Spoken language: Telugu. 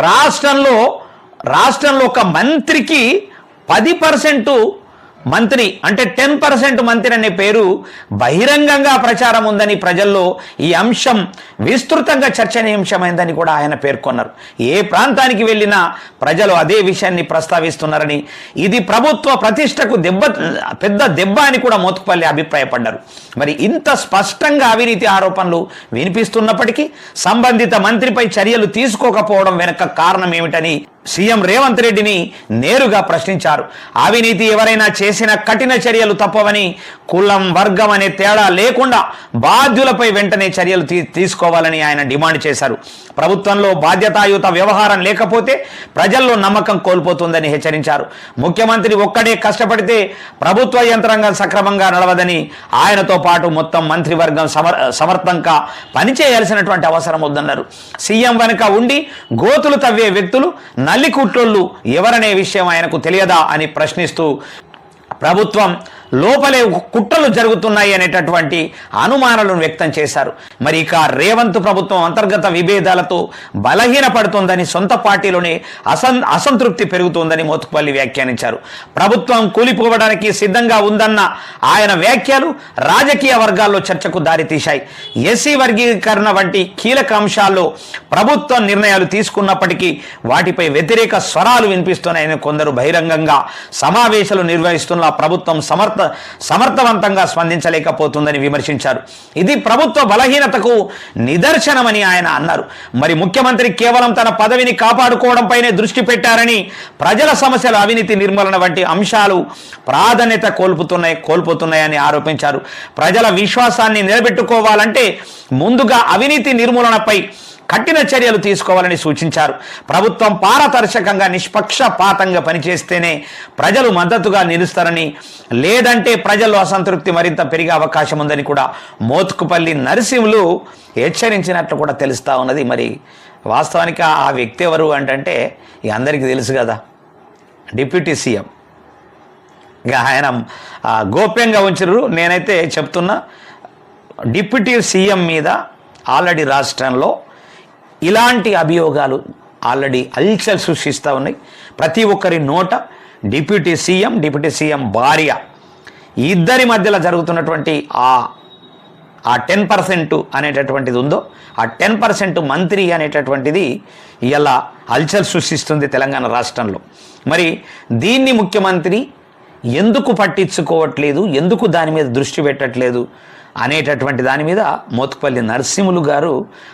రాష్ట్రంలో రాష్ట్రంలో ఒక మంత్రికి 10% మంత్రి అంటే 10% మంత్రి అనే పేరు బహిరంగంగా ప్రచారం ఉందని ప్రజల్లో ఈ అంశం విస్తృతంగా చర్చనీయాంశమైందని కూడా ఆయన పేర్కొన్నారు. ఏ ప్రాంతానికి వెళ్ళినా ప్రజలు అదే విషయాన్ని ప్రస్తావిస్తున్నారని, ఇది ప్రభుత్వ ప్రతిష్టకు పెద్ద దెబ్బ అని కూడా మోత్కుపల్లి అభిప్రాయపడ్డారు. మరి ఇంత స్పష్టంగా అవినీతి ఆరోపణలు వినిపిస్తున్నప్పటికీ సంబంధిత మంత్రిపై చర్యలు తీసుకోకపోవడం వెనుక కారణం ఏమిటని సీఎం రేవంత్ రెడ్డిని నేరుగా ప్రశ్నించారు. అవినీతి ఎవరైనా చేసిన కఠిన చర్యలు తప్పవని, కులం వర్గం అనే తేడా లేకుండా బాధ్యులపై వెంటనే చర్యలు తీసుకోవాలని ఆయన డిమాండ్ చేశారు. ప్రభుత్వంలో బాధ్యతాయుత వ్యవహారం లేకపోతే ప్రజల్లో నమ్మకం కోల్పోతుందని హెచ్చరించారు. ముఖ్యమంత్రి ఒక్కడే కష్టపడితే ప్రభుత్వ యంత్రాంగం సక్రమంగా నడవదని, ఆయనతో పాటు మొత్తం మంత్రివర్గం సమర్థంగా పనిచేయాల్సినటువంటి అవసరం ఉందన్నారు. సీఎం వెనుక ఉండి గోతులు తవ్వే వ్యక్తులు నల్లికుట్లోళ్ళు ఎవరనే విషయం ఆయనకు తెలియదా అని ప్రశ్నిస్తూ ప్రభుత్వం లోపలే కుట్రలు జరుగుతున్నాయి అనేటటువంటి అనుమానాలను వ్యక్తం చేశారు. మరి ఇక రేవంత్ ప్రభుత్వం అంతర్గత విభేదాలతో బలహీనపడుతుందని, సొంత పార్టీలోనే అసంతృప్తి పెరుగుతుందని మోత్కుపల్లి వ్యాఖ్యానించారు. ప్రభుత్వం కూలిపోవడానికి సిద్ధంగా ఉందన్న ఆయన వ్యాఖ్యలు రాజకీయ వర్గాల్లో చర్చకు దారితీశాయి. ఎస్సీ వర్గీకరణ వంటి కీలక అంశాల్లో ప్రభుత్వం నిర్ణయాలు తీసుకున్నప్పటికీ వాటిపై వ్యతిరేక స్వరాలు వినిపిస్తున్నాయని కొందరు బహిరంగంగా సమావేశాలు నిర్వహిస్తున్న ప్రభుత్వం సమర్థవంతంగా స్పందించలేకపోతుందని విమర్శించారు. ఇది ప్రభుత్వ బలహీనతకు నిదర్శనమని ఆయన అన్నారు. మరి ముఖ్యమంత్రి కేవలం తన పదవిని కాపాడుకోవడంపైనే దృష్టి పెట్టారని, ప్రజల సమస్యలు, అవినీతి నిర్మూలన వంటి అంశాలు ప్రాధాన్యత కోల్పోతున్నాయని ఆరోపించారు. ప్రజల విశ్వాసాన్ని నిలబెట్టుకోవాలంటే ముందుగా అవినీతి నిర్మూలనపై కఠిన చర్యలు తీసుకోవాలని సూచించారు. ప్రభుత్వం పారదర్శకంగా నిష్పక్షపాతంగా పనిచేస్తేనే ప్రజలు మద్దతుగా నిలుస్తారని, లేదంటే ప్రజల్లో అసంతృప్తి మరింత పెరిగే అవకాశం ఉందని కూడా మోత్కుపల్లి నరసింహులు హెచ్చరించినట్లు కూడా తెలుస్తూ ఉన్నది. మరి వాస్తవానికి ఆ వ్యక్తి ఎవరు అంటే అందరికీ తెలుసు కదా, డిప్యూటీ సీఎం. ఇక ఆయన గోప్యంగా ఉంచారు. నేనైతే చెప్తున్నా, డిప్యూటీ సీఎం మీద ఆల్రెడీ రాష్ట్రంలో ఇలాంటి అభియోగాలు ఆల్రెడీ హల్చల్ సృష్టిస్తూ ఉన్నాయి. ప్రతి ఒక్కరి నోట డిప్యూటీ సీఎం భార్య ఇద్దరి మధ్యలో జరుగుతున్నటువంటి ఆ 10% అనేటటువంటిది ఉందో, ఆ 10% మంత్రి అనేటటువంటిది ఇలా హల్చల్ సృష్టిస్తుంది తెలంగాణ రాష్ట్రంలో. మరి దీన్ని ముఖ్యమంత్రి ఎందుకు పట్టించుకోవట్లేదు, ఎందుకు దాని మీద దృష్టి పెట్టట్లేదు అనేటటువంటి దాని మీద మోత్కుపల్లి నరసింహులు గారు